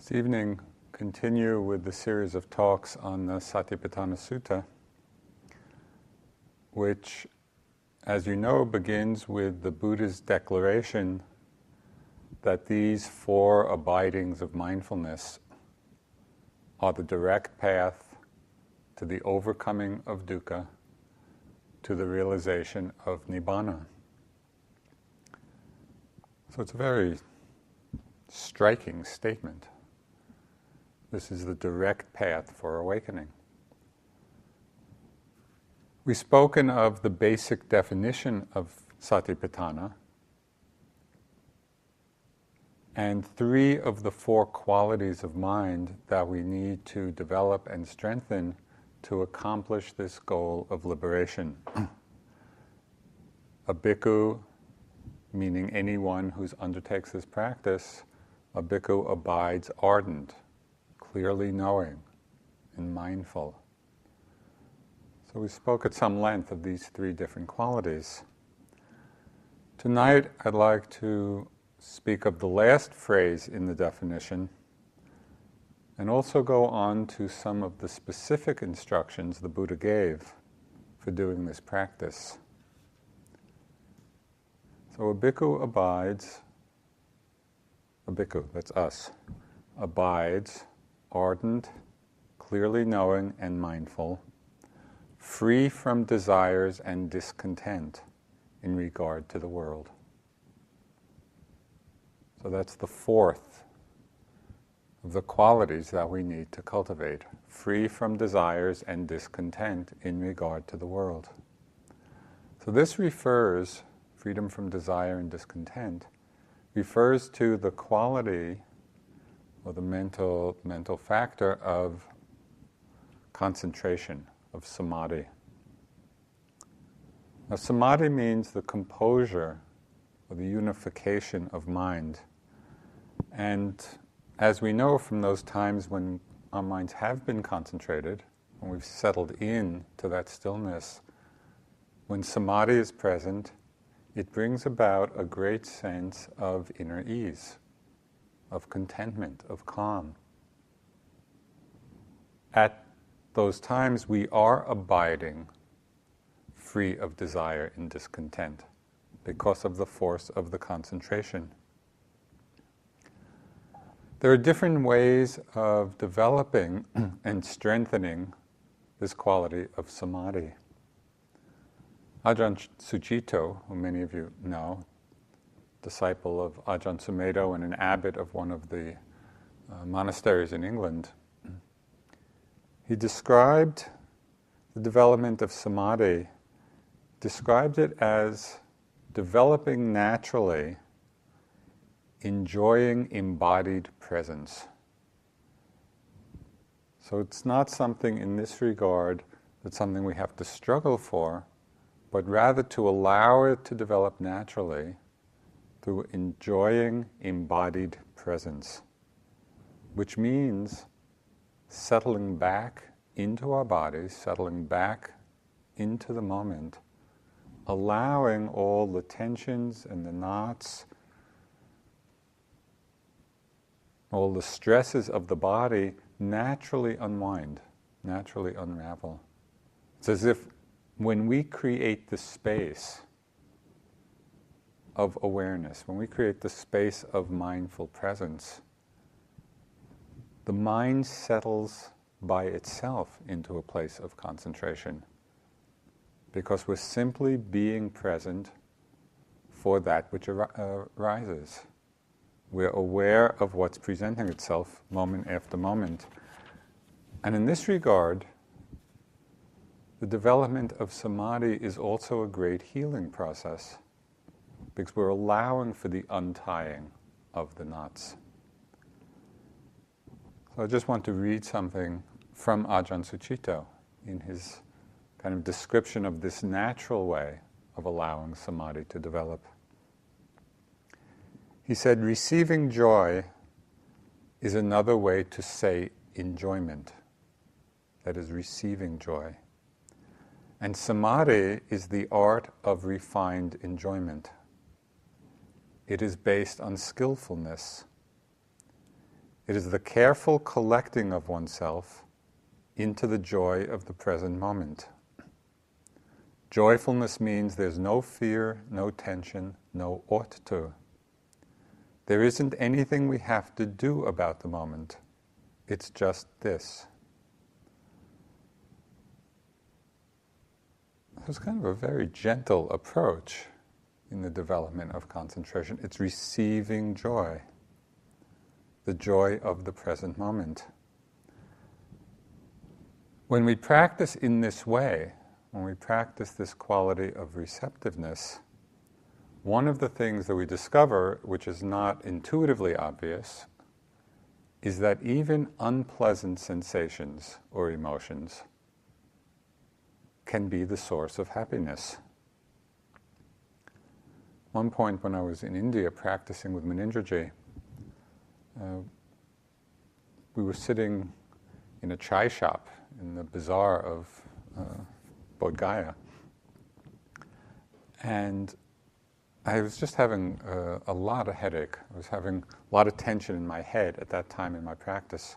This evening, continue with the series of talks on the Satipatthana Sutta, which, as you know, begins with the Buddha's declaration that these four abidings of mindfulness are the direct path to the overcoming of dukkha, to the realization of nibbana. So it's a very striking statement. This is the direct path for awakening. We've spoken of the basic definition of Satipatthana, and three of the four qualities of mind that we need to develop and strengthen to accomplish this goal of liberation. A bhikkhu, meaning anyone who undertakes this practice, a bhikkhu abides ardent, clearly knowing, and mindful. So we spoke at some length of these three different qualities. Tonight I'd like to speak of the last phrase in the definition and also go on to some of the specific instructions the Buddha gave for doing this practice. So a bhikkhu abides, a bhikkhu, that's us, abides ardent, clearly knowing and mindful, free from desires and discontent in regard to the world. So that's the fourth of the qualities that we need to cultivate, free from desires and discontent in regard to the world. So this refers, freedom from desire and discontent, refers to the quality or the mental factor of concentration, of Samadhi. Now, Samadhi means the composure or the unification of mind. And as we know from those times when our minds have been concentrated, when we've settled in to that stillness, when Samadhi is present, it brings about a great sense of inner ease, of contentment, of calm. At those times we are abiding free of desire and discontent because of the force of the concentration. There are different ways of developing and strengthening this quality of Samadhi. Ajahn Sucitto, who many of you know, disciple of Ajahn Sumedho and an abbot of one of the monasteries in England, he described the development of Samadhi, described it as developing naturally, enjoying embodied presence. So it's not something in this regard that's something we have to struggle for, but rather to allow it to develop naturally through enjoying embodied presence, which means settling back into our bodies, settling back into the moment, allowing all the tensions and the knots, all the stresses of the body naturally unwind, naturally unravel. It's as if when we create the space of awareness, when we create the space of mindful presence, the mind settles by itself into a place of concentration because we're simply being present for that which arises. We're aware of what's presenting itself moment after moment. And in this regard, the development of Samadhi is also a great healing process because we're allowing for the untying of the knots. So I just want to read something from Ajahn Sucitto in his kind of description of this natural way of allowing Samadhi to develop. He said, receiving joy is another way to say enjoyment. That is, receiving joy. And Samadhi is the art of refined enjoyment. It is based on skillfulness. It is the careful collecting of oneself into the joy of the present moment. Joyfulness means there's no fear, no tension, no ought to. There isn't anything we have to do about the moment. It's just this. It's kind of a very gentle approach in the development of concentration. It's receiving joy, the joy of the present moment. When we practice in this way, when we practice this quality of receptiveness, one of the things that we discover, which is not intuitively obvious, is that even unpleasant sensations or emotions can be the source of happiness. One point when I was in India practicing with Munindraji, we were sitting in a chai shop in the bazaar of Bodh Gaya, and I was just having a lot of headache. I was having a lot of tension in my head at that time in my practice,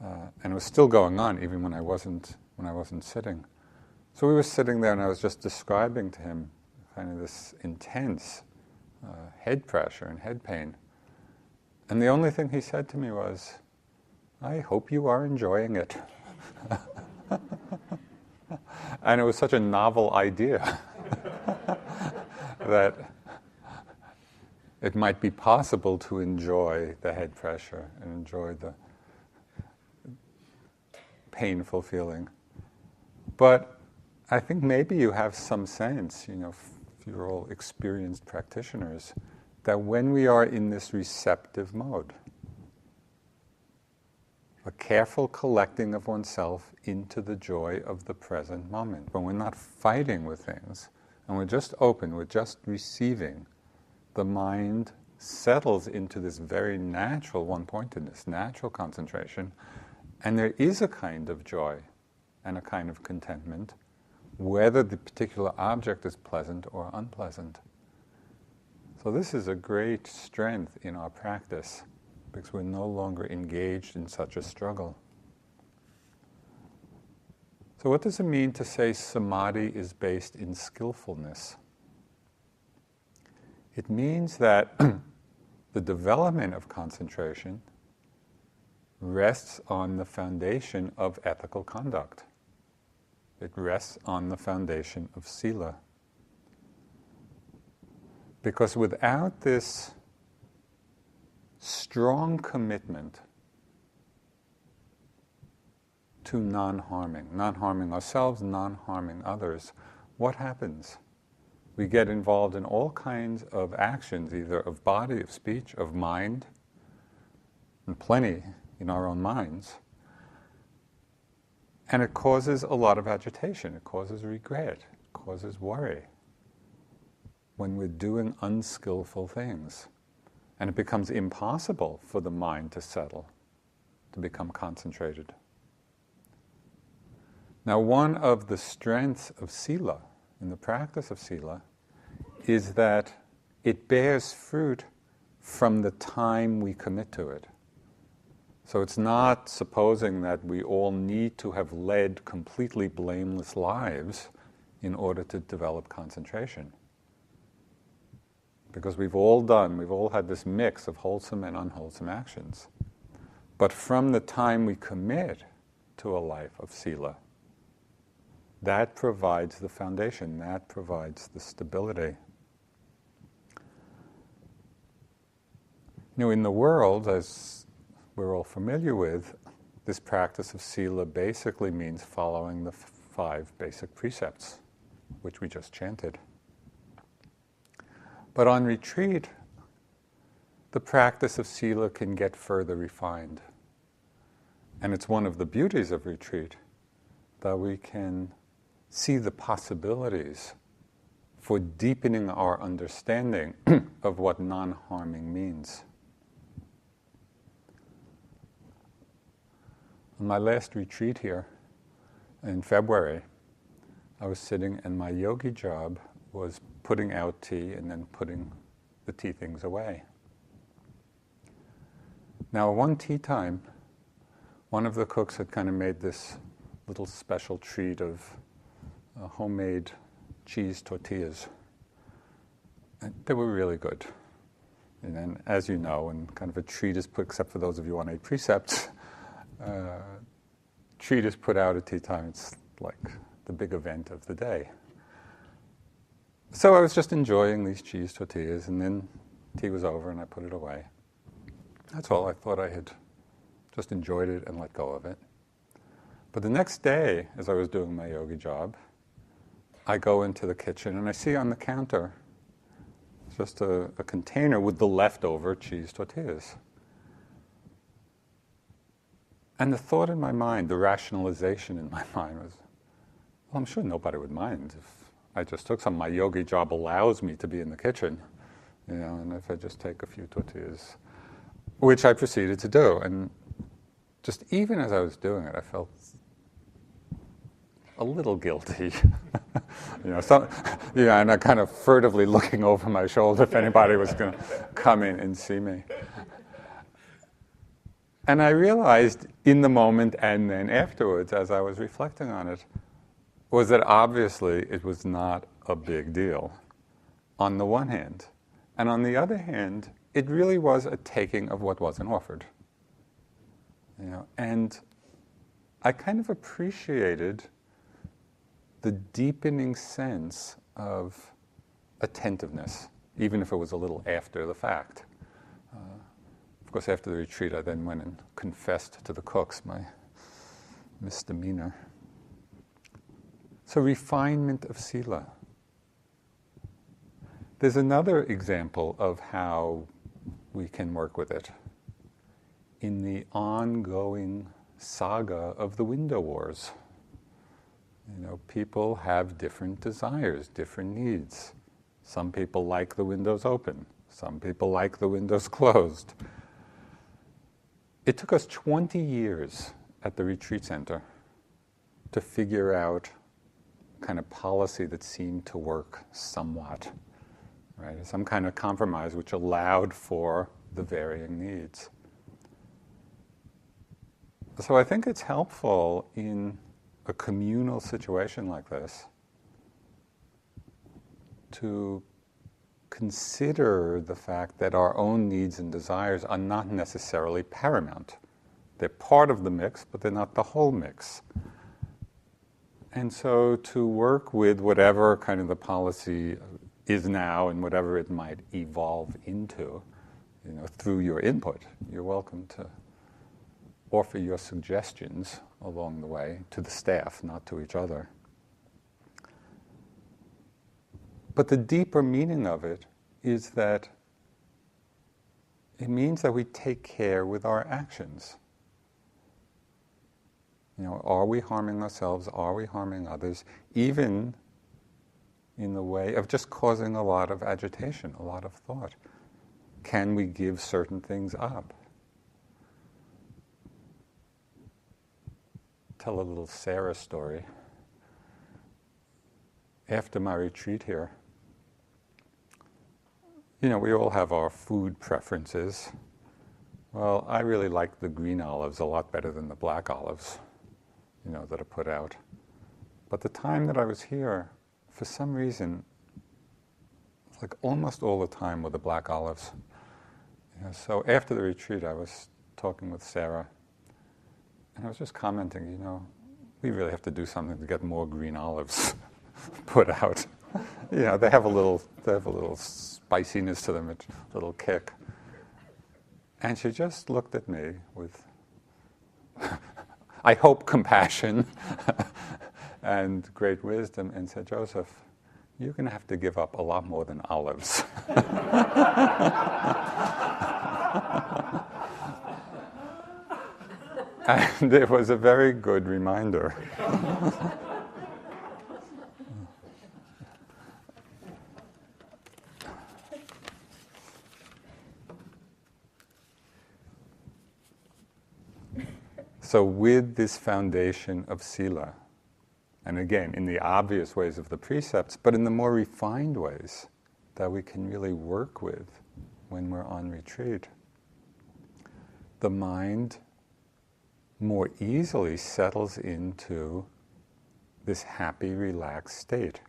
and it was still going on even when I wasn't sitting. So we were sitting there, and I was just describing to him kind of this intense head pressure and head pain. And the only thing he said to me was, "I hope you are enjoying it." And it was such a novel idea that it might be possible to enjoy the head pressure and enjoy the painful feeling. But I think maybe you have some sense, if you're all experienced practitioners, that when we are in this receptive mode, a careful collecting of oneself into the joy of the present moment, when we're not fighting with things, and we're just open, we're just receiving, the mind settles into this very natural one-pointedness, natural concentration, and there is a kind of joy and a kind of contentment, whether the particular object is pleasant or unpleasant. So this is a great strength in our practice, because we're no longer engaged in such a struggle. So what does it mean to say samadhi is based in skillfulness? It means that the development of concentration rests on the foundation of ethical conduct. It rests on the foundation of sila. Because without this strong commitment to non-harming ourselves, non-harming others, what happens? We get involved in all kinds of actions, either of body, of speech, of mind, and plenty in our own minds. And it causes a lot of agitation, it causes regret, it causes worry when we're doing unskillful things. And it becomes impossible for the mind to settle, to become concentrated. Now, one of the strengths of sila, in the practice of sila, is that it bears fruit from the time we commit to it. So it's not supposing that we all need to have led completely blameless lives in order to develop concentration. Because we've all had this mix of wholesome and unwholesome actions. But from the time we commit to a life of sila, that provides the foundation, that provides the stability. In the world, as we're all familiar with, this practice of sila basically means following the 5 basic precepts, which we just chanted. But on retreat, the practice of sila can get further refined. And it's one of the beauties of retreat that we can see the possibilities for deepening our understanding of what non-harming means. On my last retreat here in February, I was sitting, and my yogi job was putting out tea and then putting the tea things away. Now, one tea time, one of the cooks had kind of made this little special treat of homemade cheese tortillas. And they were really good. And then, as you know, and kind of a treat is put, except for those of you on 8 precepts, treat is put out at tea time. It's like the big event of the day. So I was just enjoying these cheese tortillas, and then tea was over and I put it away. That's all. I thought I had just enjoyed it and let go of it. But the next day, as I was doing my yogi job, I go into the kitchen and I see on the counter just a container with the leftover cheese tortillas. And the thought in my mind, the rationalization in my mind was, well, I'm sure nobody would mind if I just took some. My yogi job allows me to be in the kitchen, and if I just take a few tortillas, which I proceeded to do. And just even as I was doing it, I felt a little guilty. And I kind of furtively looking over my shoulder if anybody was going to come in and see me. And I realized in the moment and then afterwards, as I was reflecting on it, was that obviously it was not a big deal on the one hand. And on the other hand, it really was a taking of what wasn't offered. And I kind of appreciated the deepening sense of attentiveness, even if it was a little after the fact. Of course, after the retreat, I then went and confessed to the cooks my misdemeanor. So refinement of sila. There's another example of how we can work with it in the ongoing saga of the window wars. People have different desires, different needs. Some people like the windows open. Some people like the windows closed. It took us 20 years at the retreat center to figure out kind of policy that seemed to work somewhat, right? Some kind of compromise which allowed for the varying needs. So I think it's helpful in a communal situation like this to consider the fact that our own needs and desires are not necessarily paramount. They're part of the mix, but they're not the whole mix. And so to work with whatever kind of the policy is now and whatever it might evolve into, through your input, you're welcome to offer your suggestions along the way to the staff, not to each other. But the deeper meaning of it is that it means that we take care with our actions. Are we harming ourselves? Are we harming others? Even in the way of just causing a lot of agitation, a lot of thought. Can we give certain things up? Tell a little Sarah story. After my retreat here, we all have our food preferences. Well, I really like the green olives a lot better than the black olives, that are put out. But the time that I was here, for some reason, like almost all the time were the black olives. So after the retreat, I was talking with Sarah, and I was just commenting, we really have to do something to get more green olives put out. They have a little spiciness to them, a little kick. And she just looked at me with, I hope, compassion and great wisdom, and said, Joseph, you're going to have to give up a lot more than olives. And it was a very good reminder. So with this foundation of sila, and again, in the obvious ways of the precepts, but in the more refined ways that we can really work with when we're on retreat, the mind more easily settles into this happy, relaxed state,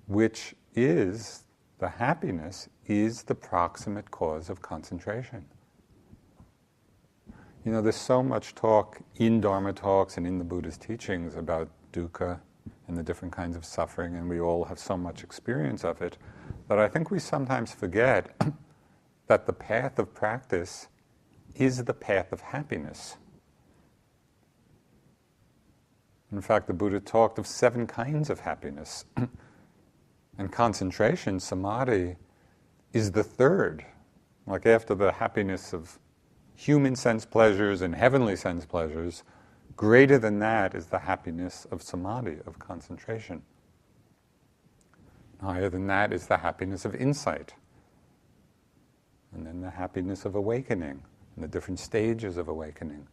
which is, the happiness is the proximate cause of concentration. You know, there's so much talk in Dharma talks and in the Buddha's teachings about dukkha and the different kinds of suffering, and we all have so much experience of it, that I think we sometimes forget that the path of practice is the path of happiness. In fact, the Buddha talked of 7 kinds of happiness. And concentration, samadhi, is the third. Like after the happiness of human sense pleasures and heavenly sense pleasures, greater than that is the happiness of samadhi, of concentration. Higher than that is the happiness of insight. And then the happiness of awakening, and the different stages of awakening.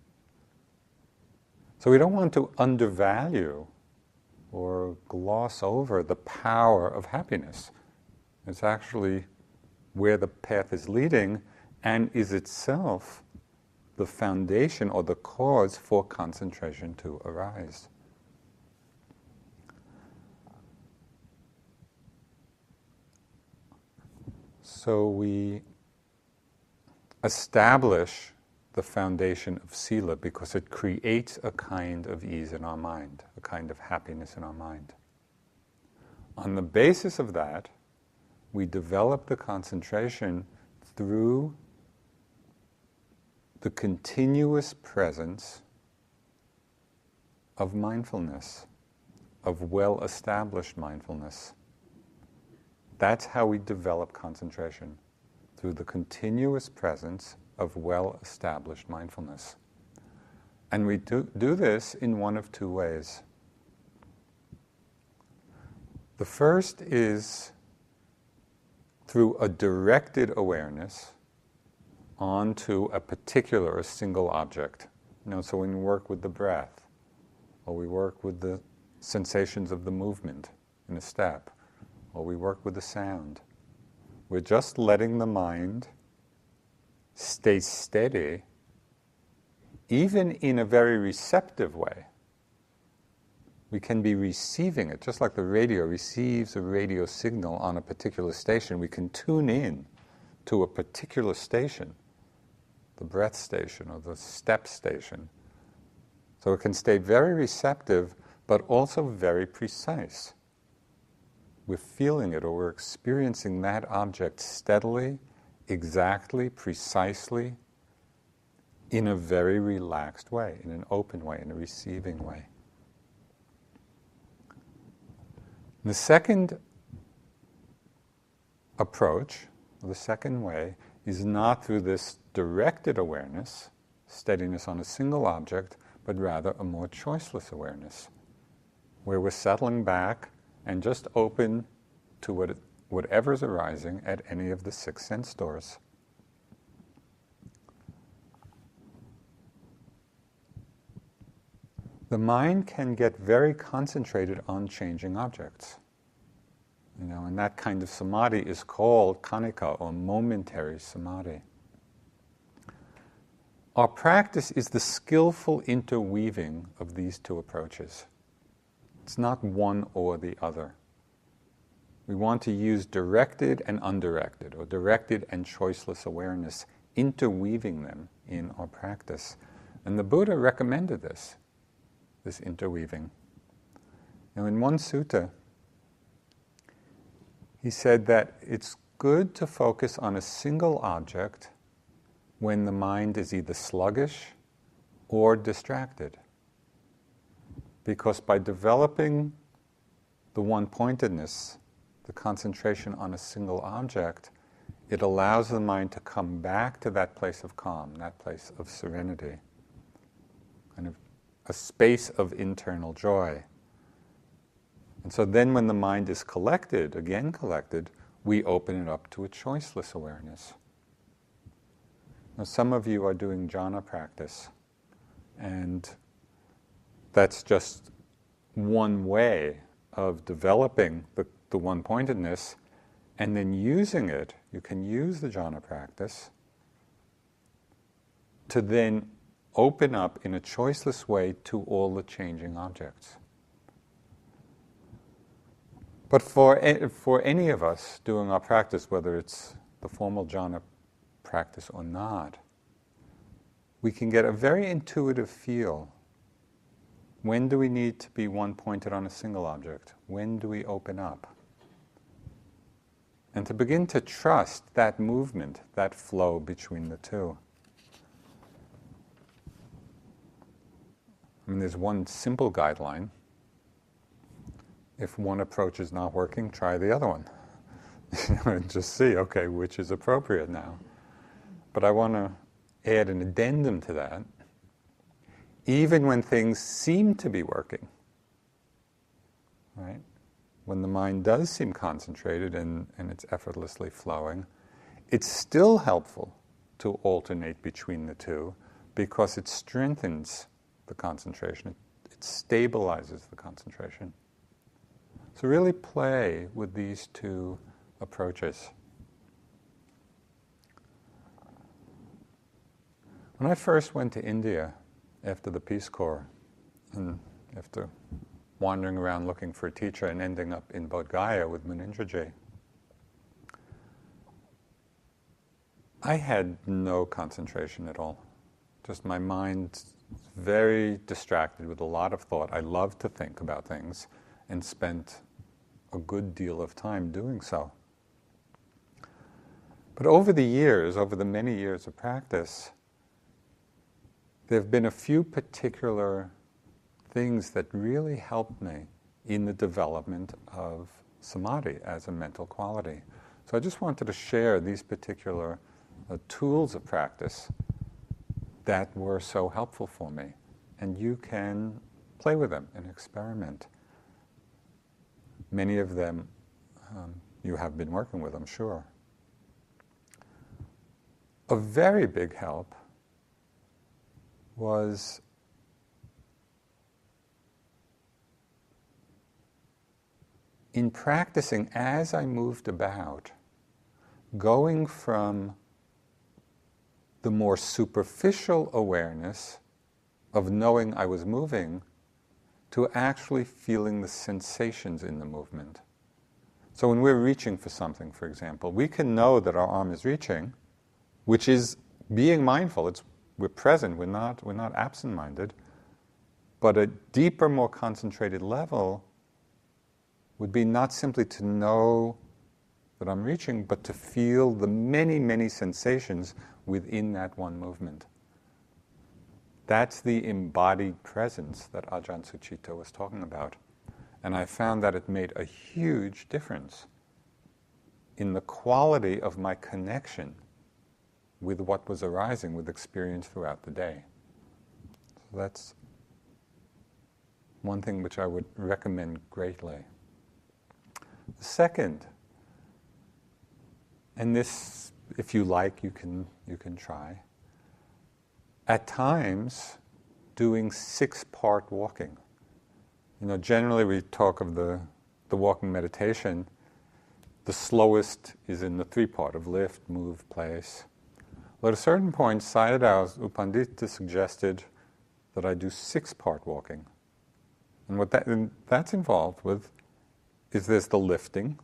So we don't want to undervalue or gloss over the power of happiness. It's actually where the path is leading and is itself the foundation or the cause for concentration to arise. So we establish the foundation of sila because it creates a kind of ease in our mind, a kind of happiness in our mind. On the basis of that, we develop the concentration through the continuous presence of mindfulness, of well-established mindfulness. That's how we develop concentration, through the continuous presence of well-established mindfulness. And we do this in one of 2 ways. The first is through a directed awareness onto a particular or single object. You know, so when we work with the breath, or we work with the sensations of the movement in a step, or we work with the sound, we're just letting the mind stay steady, even in a very receptive way. We can be receiving it, just like the radio receives a radio signal on a particular station. We can tune in to a particular station, the breath station or the step station. So it can stay very receptive, but also very precise. We're feeling it, or we're experiencing that object steadily, exactly, precisely, in a very relaxed way, in an open way, in a receiving way. The second approach, or the second way, is not through this directed awareness, steadiness on a single object, but rather a more choiceless awareness, where we're settling back and just open to whatever's arising at any of the 6 sense doors. The mind can get very concentrated on changing objects. You know, and that kind of samadhi is called khanika, or momentary samadhi. Our practice is the skillful interweaving of these 2 approaches. It's not one or the other. We want to use directed and undirected, or directed and choiceless awareness, interweaving them in our practice. And the Buddha recommended this interweaving. Now, in one sutta, he said that it's good to focus on a single object when the mind is either sluggish or distracted. Because by developing the one-pointedness, the concentration on a single object, it allows the mind to come back to that place of calm, that place of serenity, kind of a space of internal joy. And so then when the mind is collected, again collected, we open it up to a choiceless awareness. Now, some of you are doing jhana practice, and that's just one way of developing the one-pointedness, and then using it. You can use the jhana practice to then open up in a choiceless way to all the changing objects. But for any of us doing our practice, whether it's the formal jhana practice or not, we can get a very intuitive feel. When do we need to be one-pointed on a single object? When do we open up? And to begin to trust that movement, that flow between the two. I mean, there's one simple guideline. If one approach is not working, try the other one. And just see, okay, which is appropriate now. But I want to add an addendum to that. Even when things seem to be working, right? When the mind does seem concentrated and it's effortlessly flowing, it's still helpful to alternate between the two because it strengthens the concentration. It stabilizes the concentration. So really play with these two approaches. When I first went to India after the Peace Corps, and after wandering around looking for a teacher and ending up in Bodh Gaya with Munindraji, I had no concentration at all. Just my mind very distracted with a lot of thought. I loved to think about things and spent a good deal of time doing so. But over the years, over the many years of practice, there have been a few particular things that really helped me in the development of Samadhi as a mental quality. So I just wanted to share these particular tools of practice that were so helpful for me. And you can play with them and experiment. Many of them you have been working with, I'm sure. A very big help was in practicing as I moved about, going from the more superficial awareness of knowing I was moving to actually feeling the sensations in the movement. So when we're reaching for something, for example, we can know that our arm is reaching, which is being mindful. We're present, we're not absent-minded, but a deeper, more concentrated level would be not simply to know that I'm reaching, but to feel the many, many sensations within that one movement. That's the embodied presence that Ajahn Sucitto was talking about. And I found that it made a huge difference in the quality of my connection with what was arising with experience throughout the day. So that's one thing which I would recommend greatly. The second, and this, if you like, you can try. At times, doing 6-part walking. Generally we talk of the walking meditation. The slowest is in the 3-part of lift, move, place. Well, at a certain point, Sayadaw U Pandita suggested that I do 6-part walking. And what that's involved with is there's the lifting,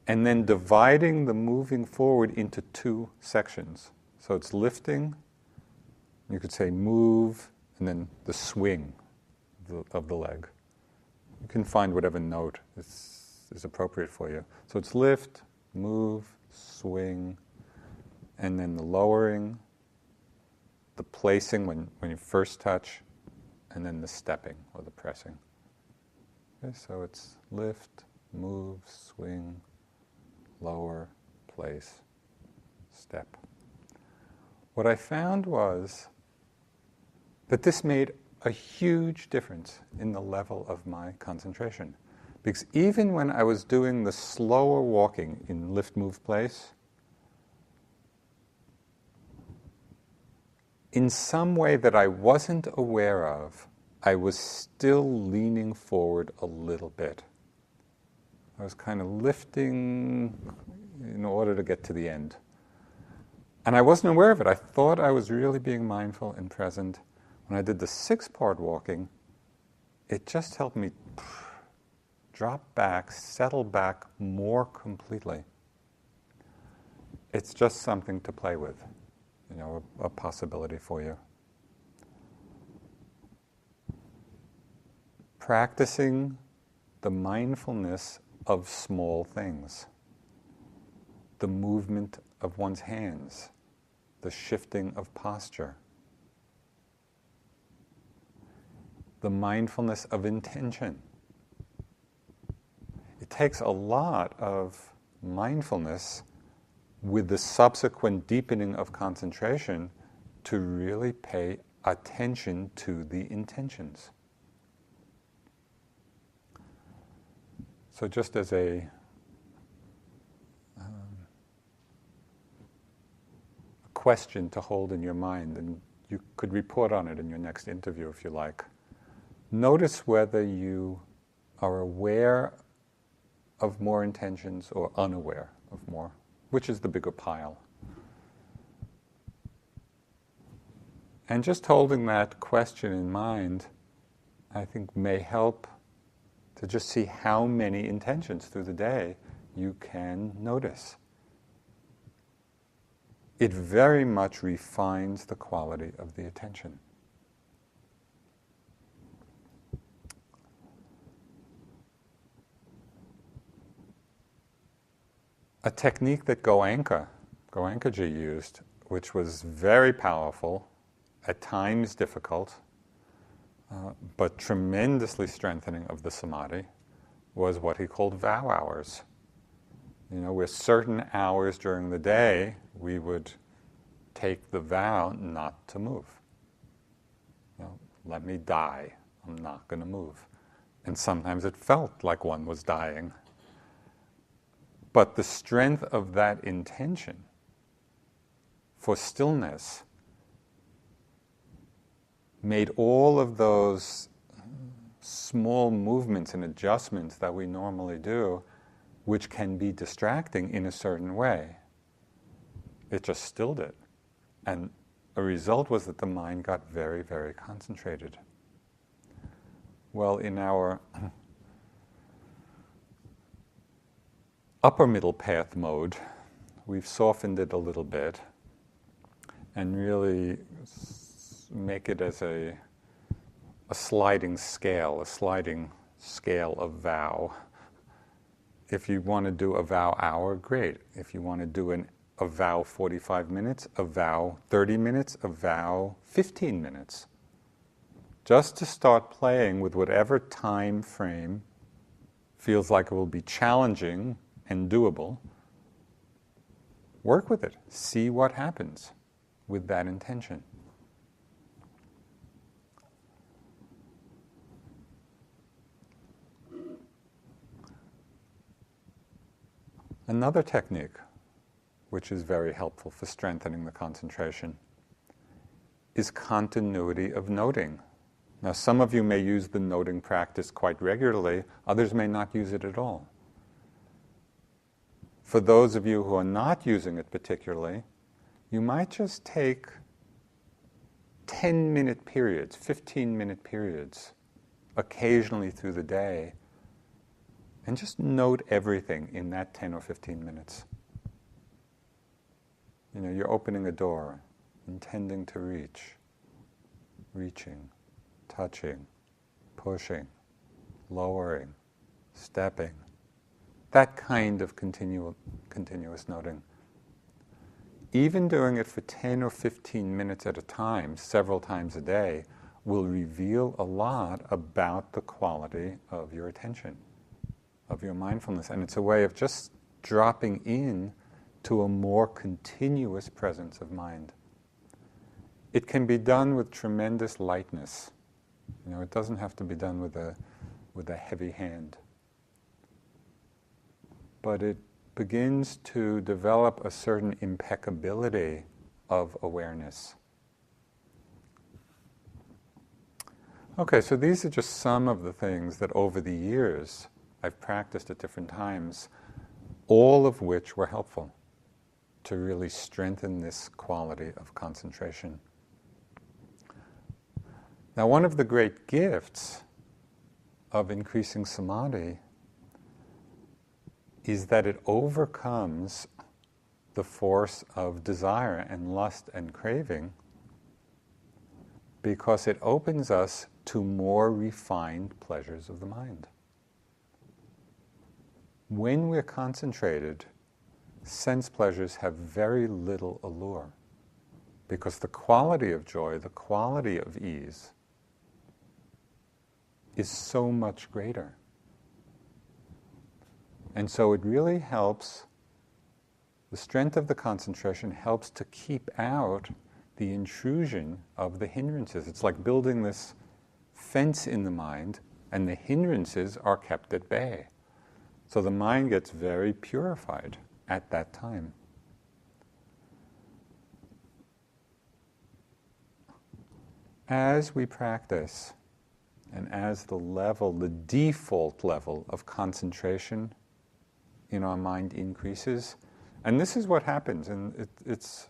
and then dividing the moving forward into 2 sections. So it's lifting, you could say move, and then the swing of the leg. You can find whatever note is appropriate for you. So it's lift, move, swing, and then the lowering, the placing when you first touch, and then the stepping or the pressing. Okay, so it's lift, move, swing, lower, place, step. What I found was that this made a huge difference in the level of my concentration. Because even when I was doing the slower walking in lift, move, place, in some way that I wasn't aware of, I was still leaning forward a little bit. I was kind of lifting in order to get to the end. And I wasn't aware of it. I thought I was really being mindful and present. When I did the 6-part walking, it just helped me drop back, settle back more completely. It's just something to play with, a possibility for you. Practicing the mindfulness of small things, the movement of one's hands, the shifting of posture, the mindfulness of intention. It takes a lot of mindfulness with the subsequent deepening of concentration to really pay attention to the intentions. So just as a question to hold in your mind, and you could report on it in your next interview if you like. Notice whether you are aware of more intentions or unaware of more. Which is the bigger pile? And just holding that question in mind, I think may help to just see how many intentions through the day you can notice. It very much refines the quality of the attention. A technique that Goenkaji used, which was very powerful, at times difficult, but tremendously strengthening of the Samadhi, was what he called vow hours. Where certain hours during the day, we would take the vow not to move. Let me die, I'm not going to move. And sometimes it felt like one was dying. But the strength of that intention for stillness made all of those small movements and adjustments that we normally do, which can be distracting in a certain way, it just stilled it. And a result was that the mind got very, very concentrated. Well, in our upper middle path mode, we've softened it a little bit and really make it as a sliding scale of vow. If you want to do a vow hour, great. If you want to do a vow 45 minutes, a vow 30 minutes, a vow 15 minutes. Just to start playing with whatever time frame feels like it will be challenging and doable. Work with it. See what happens with that intention. Another technique, which is very helpful for strengthening the concentration, is continuity of noting. Now, some of you may use the noting practice quite regularly, others may not use it at all. For those of you who are not using it particularly, you might just take 10-minute periods, 15-minute periods, occasionally through the day, and just note everything in that 10 or 15 minutes. You're opening a door, intending to reach, reaching, touching, pushing, lowering, stepping. That kind of continuous noting. Even doing it for 10 or 15 minutes at a time, several times a day, will reveal a lot about the quality of your attention, of your mindfulness. And it's a way of just dropping in to a more continuous presence of mind. It can be done with tremendous lightness. It doesn't have to be done with a heavy hand. But it begins to develop a certain impeccability of awareness. Okay, so these are just some of the things that over the years I've practiced at different times, all of which were helpful to really strengthen this quality of concentration. Now, one of the great gifts of increasing samadhi is that it overcomes the force of desire and lust and craving, because it opens us to more refined pleasures of the mind. When we're concentrated, sense pleasures have very little allure, because the quality of joy, the quality of ease, is so much greater. And so it really helps, the strength of the concentration helps to keep out the intrusion of the hindrances. It's like building this fence in the mind, and the hindrances are kept at bay. So the mind gets very purified at that time. As we practice, and as the default level of concentration in our mind increases, and this is what happens, and it's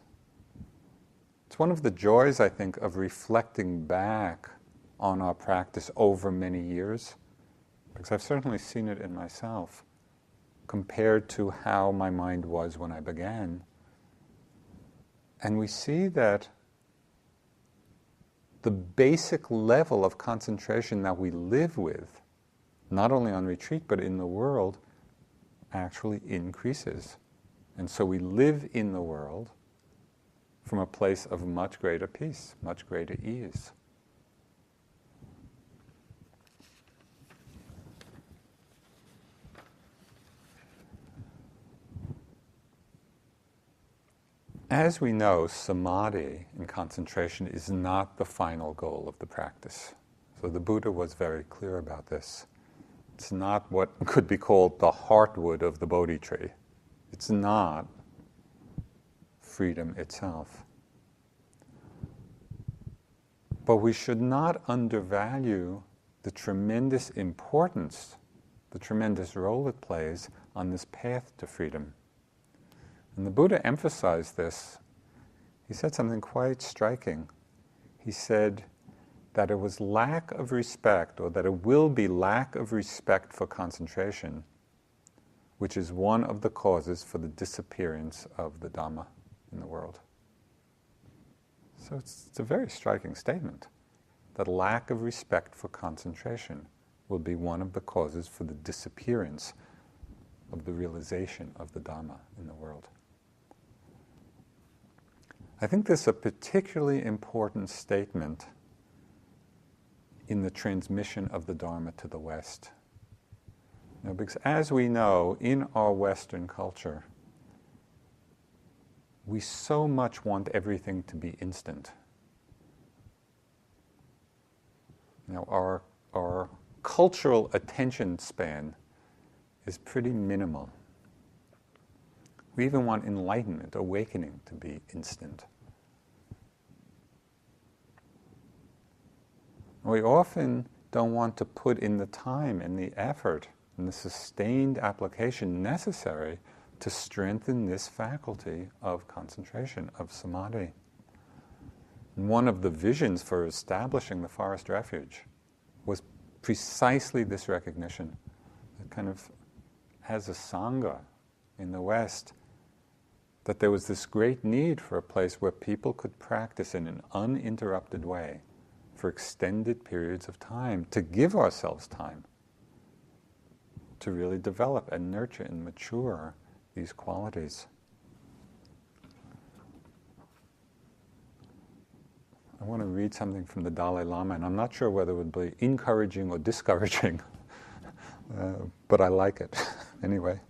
one of the joys, I think, of reflecting back on our practice over many years, because I've certainly seen it in myself, compared to how my mind was when I began. And we see that the basic level of concentration that we live with, not only on retreat but in the world, actually increases. And so we live in the world from a place of much greater peace, much greater ease. As we know, samadhi and concentration is not the final goal of the practice. So the Buddha was very clear about this. It's not what could be called the heartwood of the Bodhi tree. It's not freedom itself. But we should not undervalue the tremendous importance, the tremendous role it plays on this path to freedom. And the Buddha emphasized this. He said something quite striking. He said that it was lack of respect, or that it will be lack of respect for concentration, which is one of the causes for the disappearance of the Dhamma in the world. So it's a very striking statement, that lack of respect for concentration will be one of the causes for the disappearance of the realization of the Dhamma in the world. I think this is a particularly important statement in the transmission of the Dharma to the West. Because as we know, in our Western culture, we so much want everything to be instant. Our cultural attention span is pretty minimal. We even want enlightenment, awakening, to be instant. We often don't want to put in the time and the effort and the sustained application necessary to strengthen this faculty of concentration, of samadhi. And one of the visions for establishing the forest refuge was precisely this recognition. It kind of, as a sangha in the West, that there was this great need for a place where people could practice in an uninterrupted way for extended periods of time, to give ourselves time to really develop and nurture and mature these qualities. I want to read something from the Dalai Lama, and I'm not sure whether it would be encouraging or discouraging, but I like it anyway.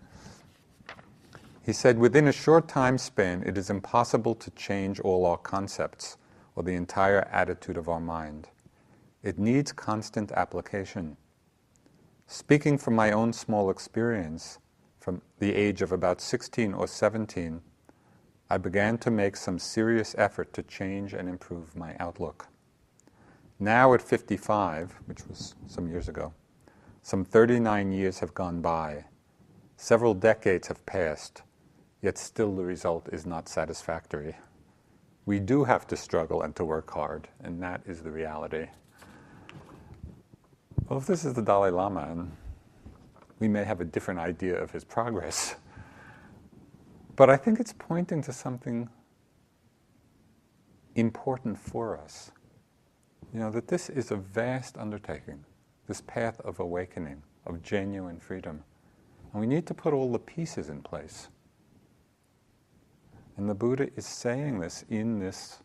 He said, "Within a short time span, it is impossible to change all our concepts or the entire attitude of our mind. It needs constant application. Speaking from my own small experience, from the age of about 16 or 17, I began to make some serious effort to change and improve my outlook. Now at 55, which was some years ago, some 39 years have gone by. Several decades have passed, yet still the result is not satisfactory. We do have to struggle and to work hard, and that is the reality. Well, if this is the Dalai Lama, and we may have a different idea of his progress, but I think it's pointing to something important for us. That this is a vast undertaking, this path of awakening, of genuine freedom. And we need to put all the pieces in place. And the Buddha is saying this in this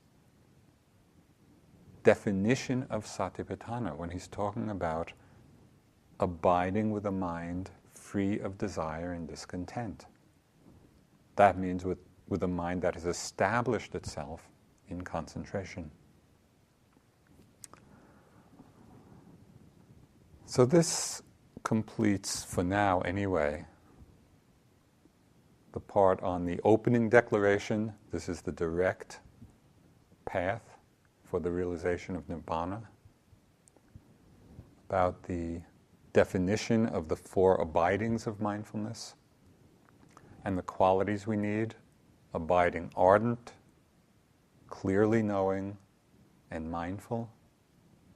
definition of Satipatthana when he's talking about abiding with a mind free of desire and discontent. That means with a mind that has established itself in concentration. So this completes, for now anyway, the part on the opening declaration. This is the direct path for the realization of Nibbana. About the definition of the four abidings of mindfulness and the qualities we need: abiding ardent, clearly knowing, and mindful,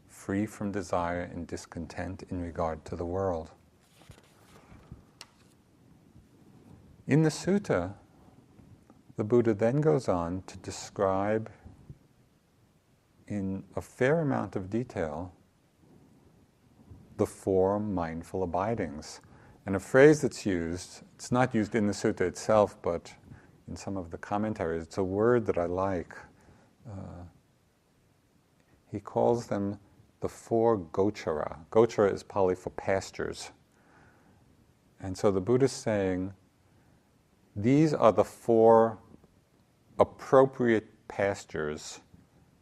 free from desire and discontent in regard to the world. In the sutta, the Buddha then goes on to describe in a fair amount of detail the four mindful abidings. And a phrase that's used, it's not used in the sutta itself, but in some of the commentaries, it's a word that I like. He calls them the four gochara. Gochara is Pali for pastures. And so the Buddha is saying, these are the four appropriate pastures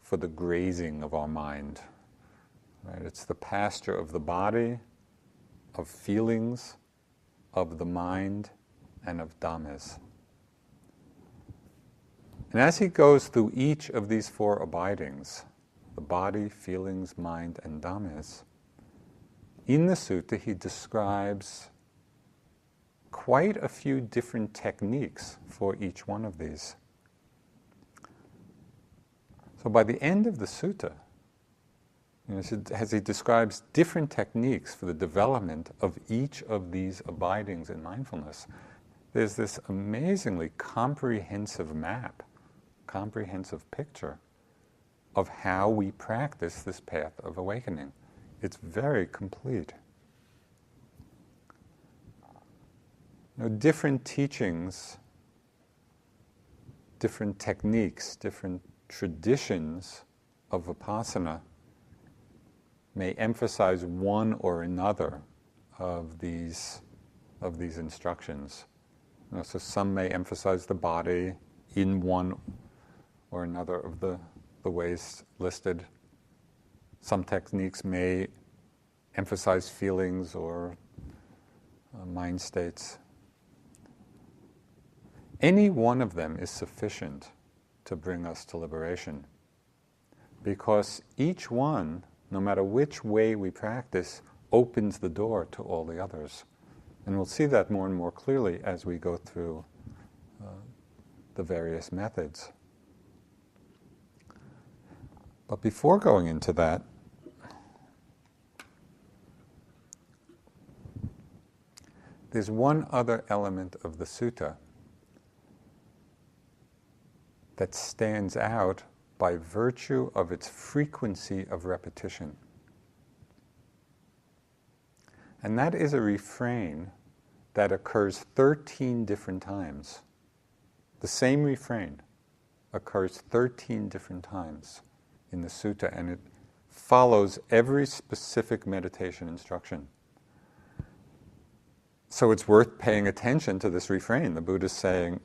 for the grazing of our mind. Right? It's the pasture of the body, of feelings, of the mind, and of dhammas. And as he goes through each of these four abidings, the body, feelings, mind, and dhammas, in the sutta he describes quite a few different techniques for each one of these. So by the end of the sutta, as he describes different techniques for the development of each of these abidings in mindfulness, there's this amazingly comprehensive map, comprehensive picture of how we practice this path of awakening. It's very complete. Different teachings, different techniques, different traditions of vipassana may emphasize one or another of these instructions. So some may emphasize the body in one or another of the ways listed. Some techniques may emphasize feelings or mind states. Any one of them is sufficient to bring us to liberation, because each one, no matter which way we practice, opens the door to all the others. And we'll see that more and more clearly as we go through the various methods. But before going into that, there's one other element of the sutta that stands out by virtue of its frequency of repetition. And that is a refrain that occurs 13 different times. The same refrain occurs 13 different times in the sutta, and it follows every specific meditation instruction. So it's worth paying attention to this refrain. The Buddha is saying,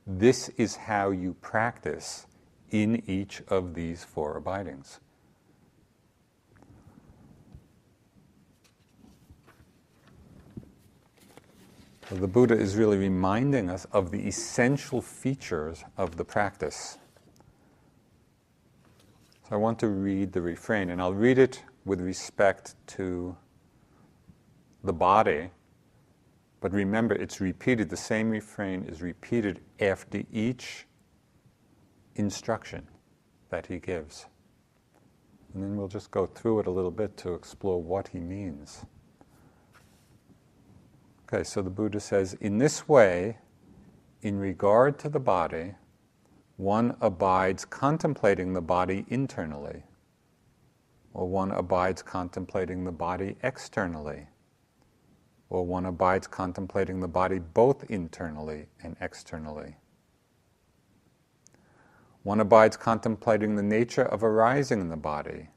this is how you practice in each of these four abidings. So the Buddha is really reminding us of the essential features of the practice. So I want to read the refrain, and I'll read it with respect to the body, But remember, it's repeated, the same refrain is repeated after each instruction that he gives. And then we'll just go through it a little bit to explore what he means. Okay, so the Buddha says, in this way, in regard to the body, one abides contemplating the body internally, or one abides contemplating the body externally, or one abides contemplating the body both internally and externally. One abides contemplating the nature of arising in the body,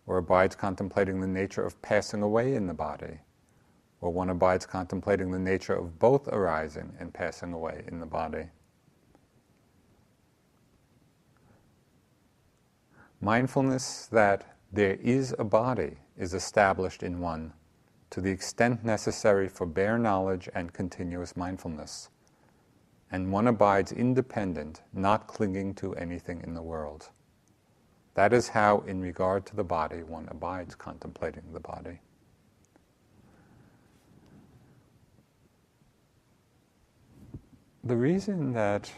or abides contemplating the nature of passing away in the body, or one abides contemplating the nature of both arising and passing away in the body. Mindfulness that there is a body is established in one to the extent necessary for bare knowledge and continuous mindfulness, and one abides independent, not clinging to anything in the world. That is how, in regard to the body, one abides contemplating the body. The reason that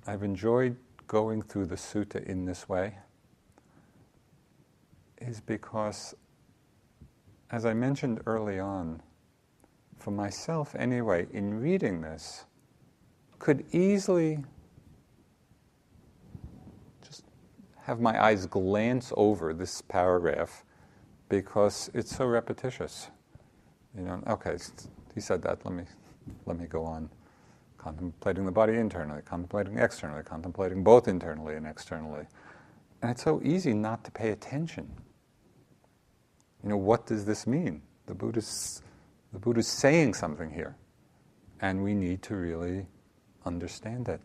I've enjoyed going through the sutta in this way is because, as I mentioned early on, for myself anyway, in reading this, could easily just have my eyes glance over this paragraph because it's so repetitious. You know, okay, he said that, let me go on. Contemplating the body internally, contemplating externally, contemplating both internally and externally. And it's so easy not to pay attention. You know, what does this mean? The Buddha's saying something here, and we need to really understand it.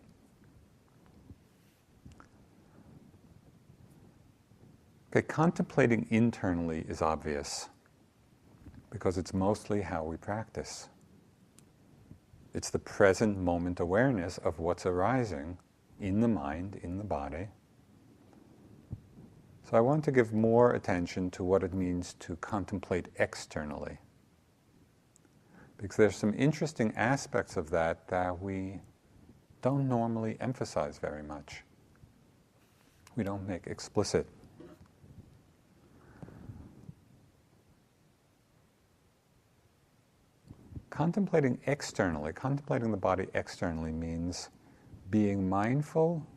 Okay, contemplating internally is obvious because it's mostly how we practice. It's the present moment awareness of what's arising in the mind, in the body. So I want to give more attention to what it means to contemplate externally, because there's some interesting aspects of that that we don't normally emphasize very much. We don't make explicit. Contemplating externally, contemplating the body externally means being mindful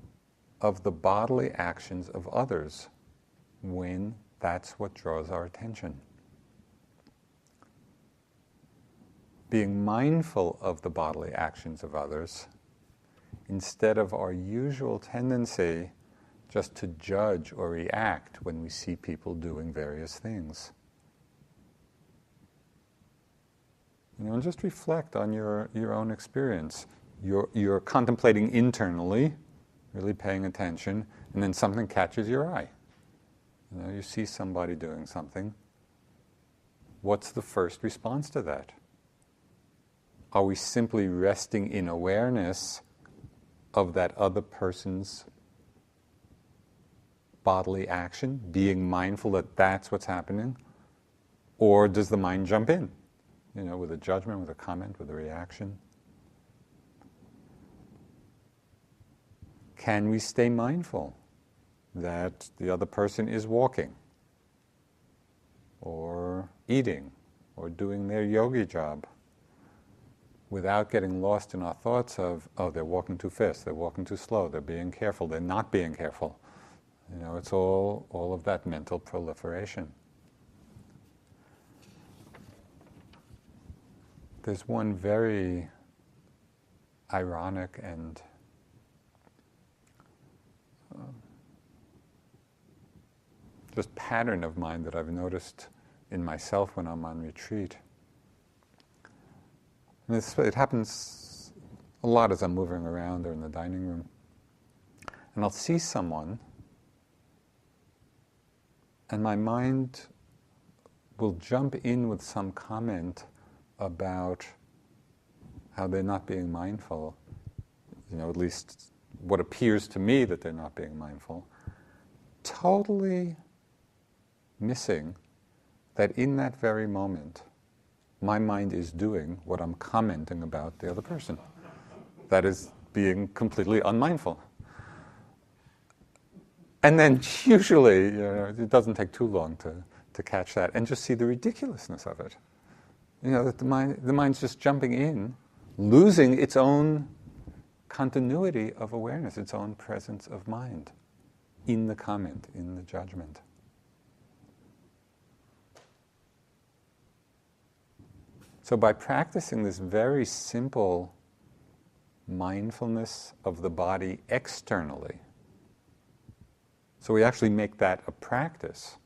of the bodily actions of others when that's what draws our attention. Being mindful of the bodily actions of others instead of our usual tendency just to judge or react when we see people doing various things. You know, and just reflect on your own experience. You're contemplating internally, really paying attention, and then something catches your eye. You know, you see somebody doing something. What's the first response to that? Are we simply resting in awareness of that other person's bodily action, being mindful that that's what's happening? Or does the mind jump in? You know, with a judgment, with a comment, with a reaction. Can we stay mindful that the other person is walking, or eating, or doing their yogi job, without getting lost in our thoughts of, oh, they're walking too fast, they're walking too slow, they're being careful, they're not being careful. You know, it's all of that mental proliferation. There's one very ironic and just pattern of mine that I've noticed in myself when I'm on retreat. And it happens a lot as I'm moving around or in the dining room. And I'll see someone, and my mind will jump in with some comment about how they're not being mindful, you know, at least what appears to me that they're not being mindful, totally missing that in that very moment my mind is doing what I'm commenting about the other person. That is being completely unmindful. And then usually, it doesn't take too long to catch that and just see the ridiculousness of it. That the mind's just jumping in, losing its own continuity of awareness, its own presence of mind in the comment, in the judgment. So by practicing this very simple mindfulness of the body externally, so we actually make that a practice,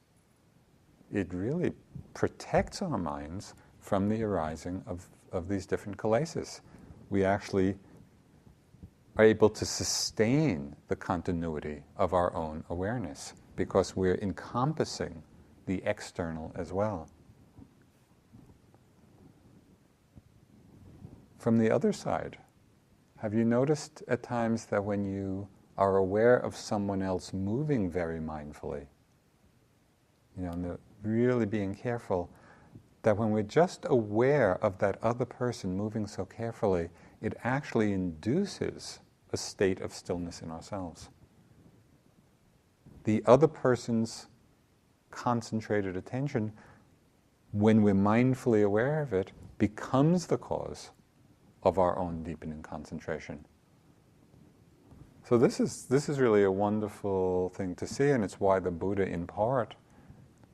it really protects our minds from the arising of these different kilesas. We actually are able to sustain the continuity of our own awareness because we're encompassing the external as well. From the other side, have you noticed at times that when you are aware of someone else moving very mindfully, and really being careful, that when we're just aware of that other person moving so carefully, it actually induces a state of stillness in ourselves. The other person's concentrated attention, when we're mindfully aware of it, becomes the cause of our own deepening concentration. So this is really a wonderful thing to see, and it's why the Buddha in part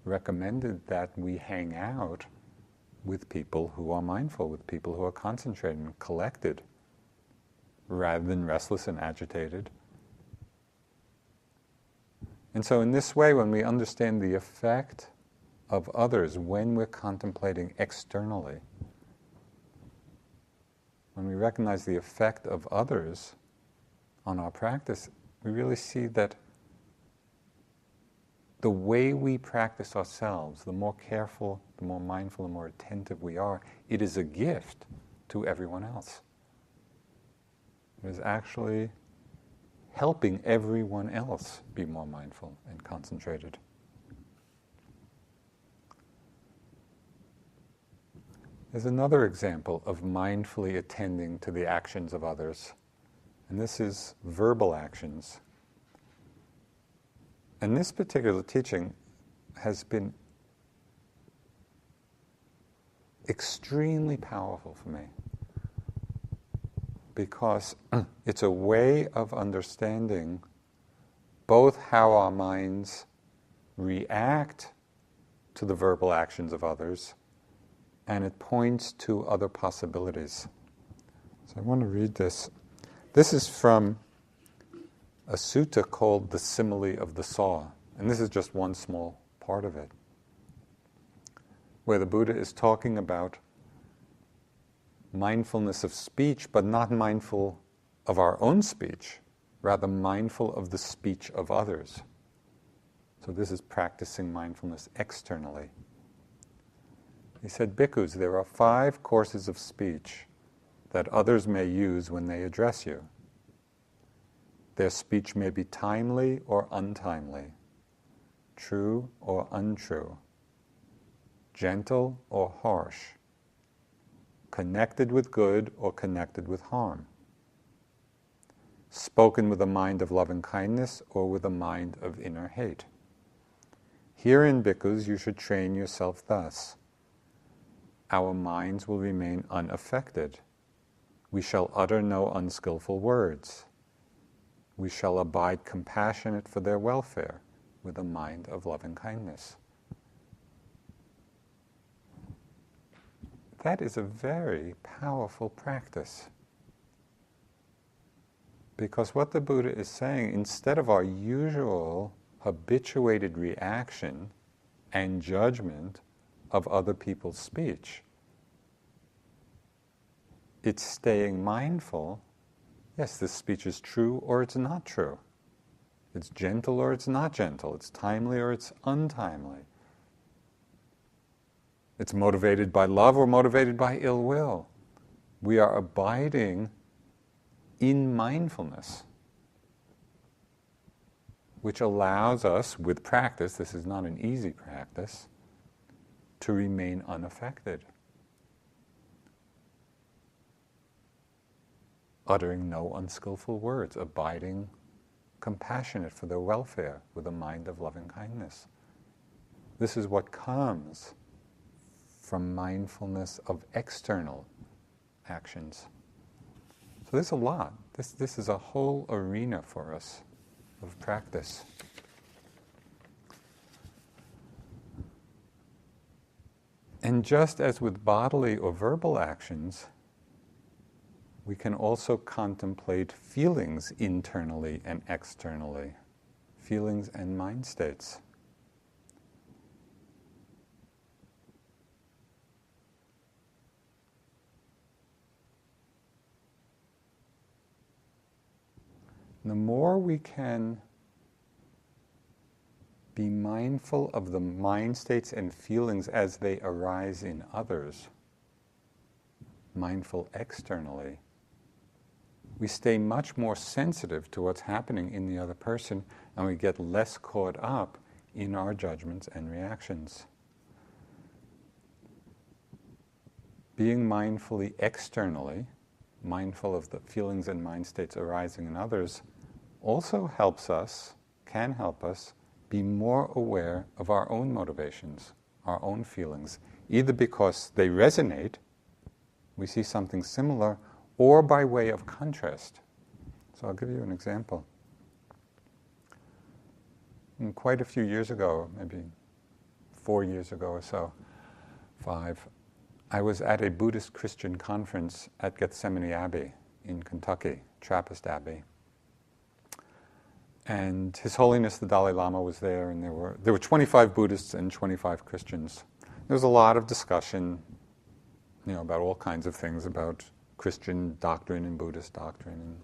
recommended that we hang out with people who are mindful, with people who are concentrated and collected, rather than restless and agitated. And so in this way, when we understand the effect of others when we're contemplating externally, when we recognize the effect of others on our practice, we really see that the way we practice ourselves, the more careful, the more mindful, the more attentive we are, it is a gift to everyone else. It is actually helping everyone else be more mindful and concentrated. There's another example of mindfully attending to the actions of others, and this is verbal actions. And this particular teaching has been extremely powerful for me because it's a way of understanding both how our minds react to the verbal actions of others, and it points to other possibilities. So I want to read this. This is from a sutta called the Simile of the Saw, and this is just one small part of it, where the Buddha is talking about mindfulness of speech, but not mindful of our own speech, rather mindful of the speech of others. So this is practicing mindfulness externally. He said, "Bhikkhus, there are 5 courses of speech that others may use when they address you. Their speech may be timely or untimely, true or untrue, gentle or harsh, connected with good or connected with harm, spoken with a mind of loving kindness or with a mind of inner hate. Herein, bhikkhus, you should train yourself thus. Our minds will remain unaffected. We shall utter no unskillful words. We shall abide compassionate for their welfare with a mind of loving kindness." That is a very powerful practice. Because what the Buddha is saying, instead of our usual habituated reaction and judgment of other people's speech, it's staying mindful. Yes, this speech is true or it's not true. It's gentle or it's not gentle. It's timely or it's untimely. It's motivated by love or motivated by ill will. We are abiding in mindfulness, which allows us, with practice, this is not an easy practice, to remain unaffected. uttering no unskillful words, abiding compassionate for their welfare with a mind of loving kindness. This is what comes from mindfulness of external actions. So there's a lot. This is a whole arena for us of practice. And just as with bodily or verbal actions, we can also contemplate feelings internally and externally, feelings and mind states. The more we can be mindful of the mind states and feelings as they arise in others, mindful externally, we stay much more sensitive to what's happening in the other person, and we get less caught up in our judgments and reactions. Being mindfully externally, mindful of the feelings and mind states arising in others, also can help us be more aware of our own motivations, our own feelings, either because they resonate, we see something similar, or by way of contrast. So I'll give you an example. Quite a few years ago, maybe 4 years ago or so, 5, I was at a Buddhist Christian conference at Gethsemane Abbey in Kentucky, Trappist Abbey. And His Holiness the Dalai Lama was there, and there were 25 Buddhists and 25 Christians. There was a lot of discussion, about all kinds of things, about Christian doctrine and Buddhist doctrine.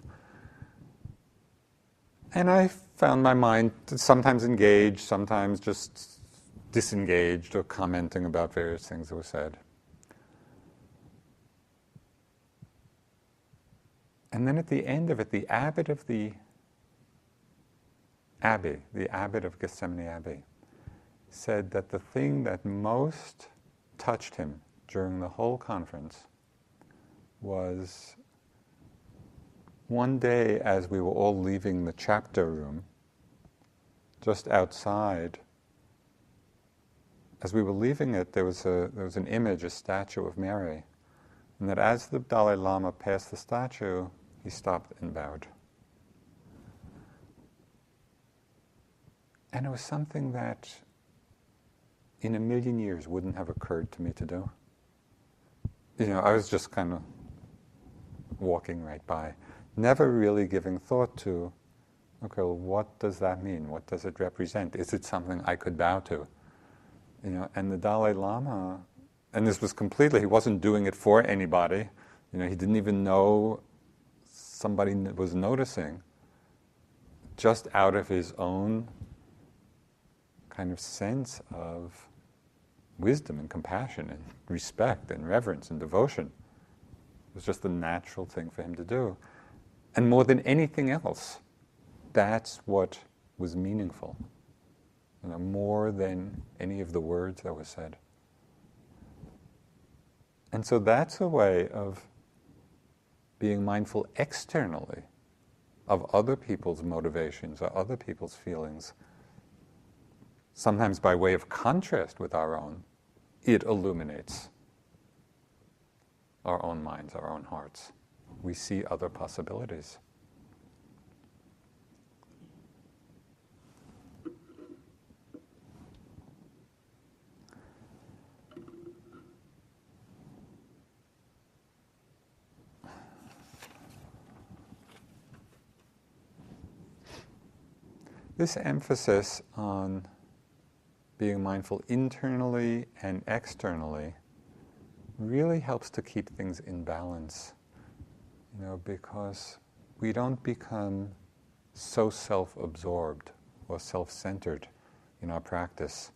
And I found my mind sometimes engaged, sometimes just disengaged or commenting about various things that were said. And then at the end of it, the abbot of the abbot of Gethsemane Abbey, said that the thing that most touched him during the whole conference was one day as we were all leaving the chapter room, just outside, as we were leaving it, there was an image, a statue of Mary, and that as the Dalai Lama passed the statue, he stopped and bowed. And it was something that in a million years wouldn't have occurred to me to do. I was just kind of walking right by, never really giving thought to, okay, well, what does that mean? What does it represent? Is it something I could bow to? And the Dalai Lama, and this was completely, he wasn't doing it for anybody. He didn't even know somebody was noticing. Just out of his own kind of sense of wisdom and compassion and respect and reverence and devotion. It was just the natural thing for him to do. And more than anything else, that's what was meaningful. More than any of the words that were said. And so that's a way of being mindful externally of other people's motivations or other people's feelings. Sometimes by way of contrast with our own, it illuminates our own minds, our own hearts. We see other possibilities. This emphasis on being mindful internally and externally really helps to keep things in balance, because we don't become so self-absorbed or self-centered in our practice.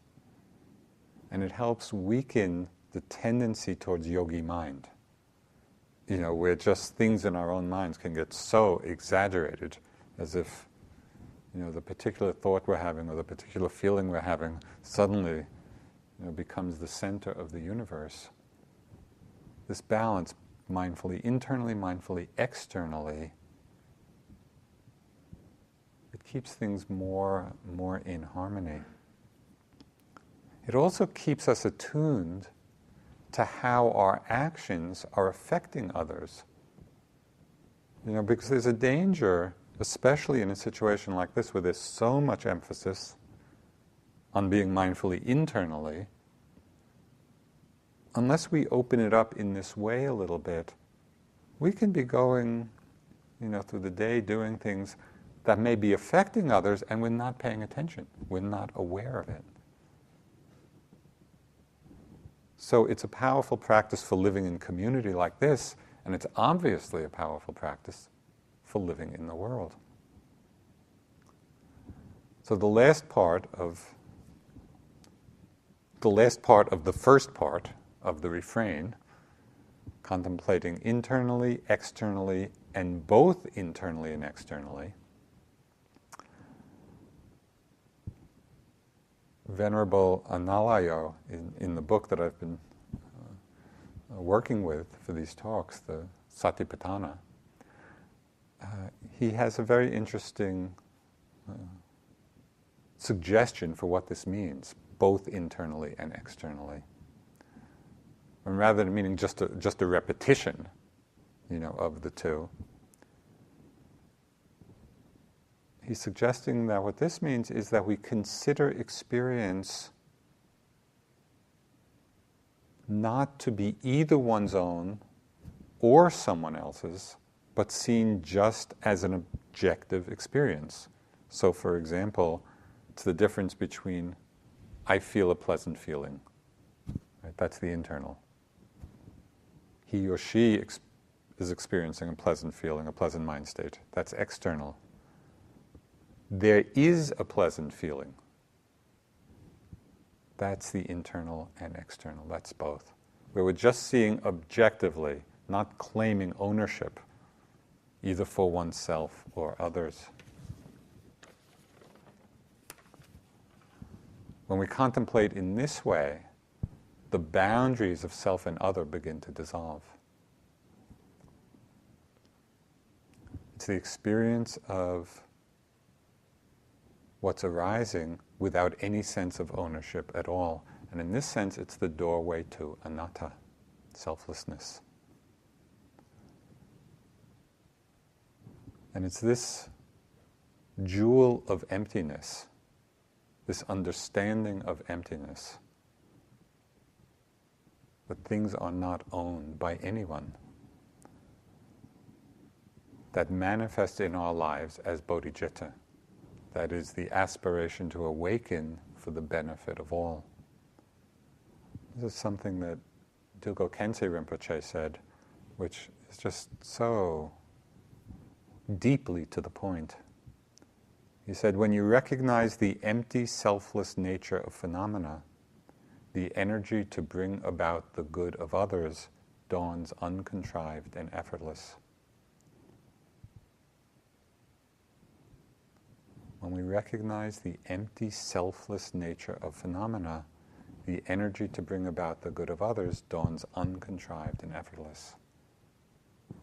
And it helps weaken the tendency towards yogi mind, where just things in our own minds can get so exaggerated, as if the particular thought we're having or the particular feeling we're having suddenly becomes the center of the universe. This balance mindfully internally, mindfully externally, it keeps things more in harmony. It also keeps us attuned to how our actions are affecting others. Because there's a danger, especially in a situation like this where there's so much emphasis on being mindfully internally, unless we open it up in this way a little bit, we can be going, through the day doing things that may be affecting others and we're not paying attention. We're not aware of it. So it's a powerful practice for living in community like this, and it's obviously a powerful practice for living in the world. So the last part of the first part of the refrain, contemplating internally, externally, and both internally and externally, Venerable Analayo, in the book that I've been working with for these talks, the Satipatthana, he has a very interesting suggestion for what this means, both internally and externally. And rather than meaning just a repetition, of the two, he's suggesting that what this means is that we consider experience not to be either one's own or someone else's, but seen just as an objective experience. So, for example, it's the difference between I feel a pleasant feeling. Right? That's the internal. He or she is experiencing a pleasant feeling, a pleasant mind state. That's external. There is a pleasant feeling. That's the internal and external. That's both. Where we're just seeing objectively, not claiming ownership, either for oneself or others. When we contemplate in this way, the boundaries of self and other begin to dissolve. It's the experience of what's arising without any sense of ownership at all. And in this sense, it's the doorway to anatta, selflessness. And it's this jewel of emptiness, this understanding of emptiness, that things are not owned by anyone, that manifests in our lives as bodhicitta. That is the aspiration to awaken for the benefit of all. This is something that Dilgo Khyentse Rinpoche said, which is just so deeply to the point. He said, when you recognize the empty, selfless nature of phenomena, the energy to bring about the good of others dawns uncontrived and effortless. When we recognize the empty, selfless nature of phenomena, the energy to bring about the good of others dawns uncontrived and effortless.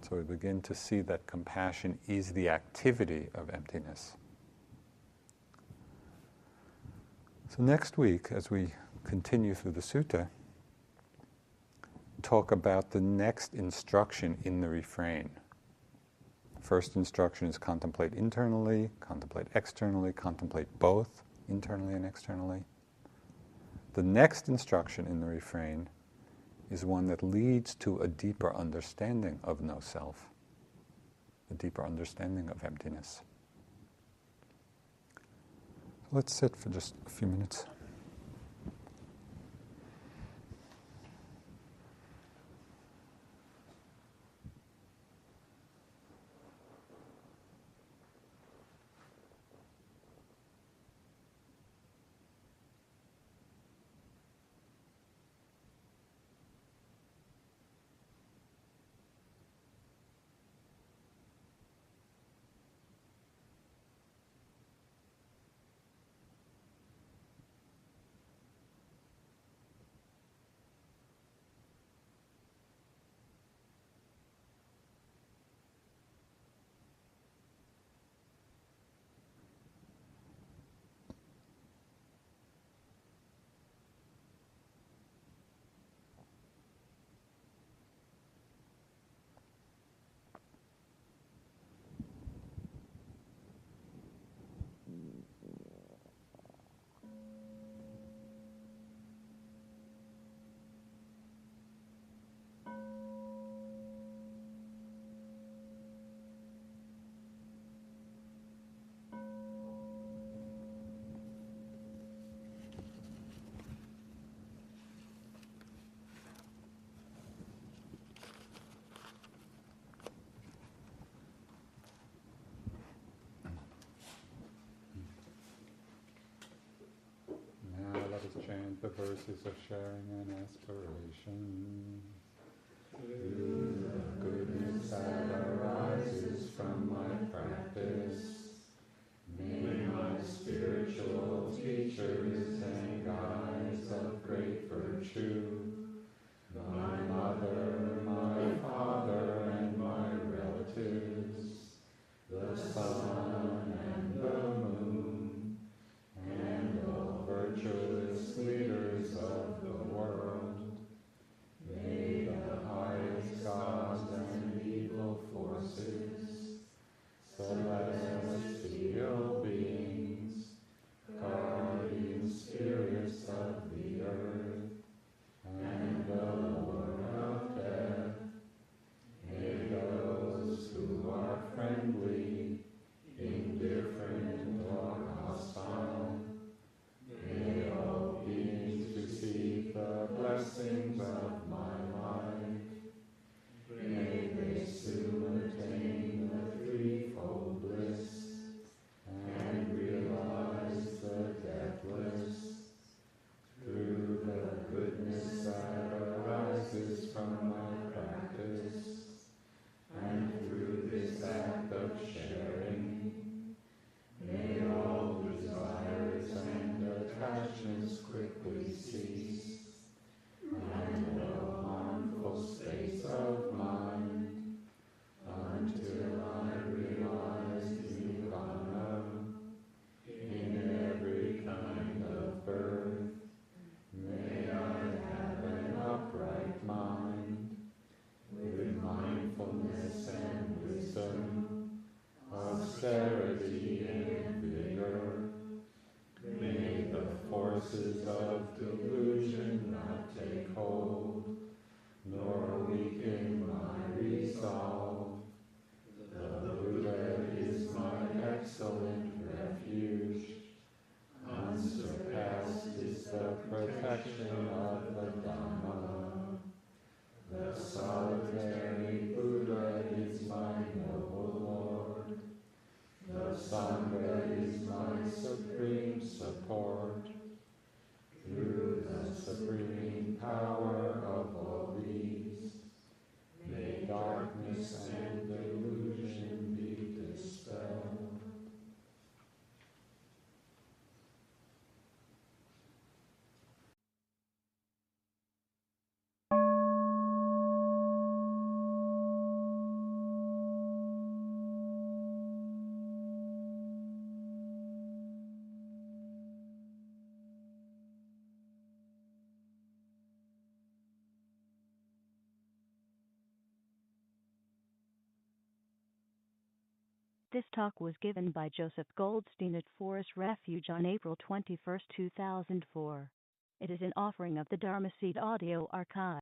So we begin to see that compassion is the activity of emptiness. So next week, as we continue through the sutta, talk about the next instruction in the refrain. First instruction is contemplate internally, contemplate externally, contemplate both internally and externally. The next instruction in the refrain is one that leads to a deeper understanding of no self, a deeper understanding of emptiness. Let's sit for just a few minutes. the verses of sharing and aspiration. Through the goodness that arises from my practice, may my spiritual teachers and guides of great virtue, my mother, my father, and my relatives, the sun and the moon, and all virtuous leaders of the world, may the highest gods and evil forces, celestial beings, guardian spirits of the earth, and the Lord of death, may those who are friendly, indifferent, or hostile, may all beings receive the blessings of my life. May they soon attain the threefold bliss and realize the deathless. Through the goodness that arises from my practice, and through this act of sharing, may all desires and attachments quickly cease, and a harmful space of mind, until I realize Nirvana in every kind of birth. May I have an upright mind, with mindfulness and wisdom, austerity and vigor. May the forces of delusion not take hold, nor weaken my resolve. The Buddha is my excellent refuge. Unsurpassed is the protection of the Dhamma. The solitary Buddha is my noble Lord. The Sangha is my supreme support. Through the supreme power of all these, may darkness and delusion be dispelled. This talk was given by Joseph Goldstein at Forest Refuge on April 21, 2004. It is an offering of the Dharma Seed Audio Archive.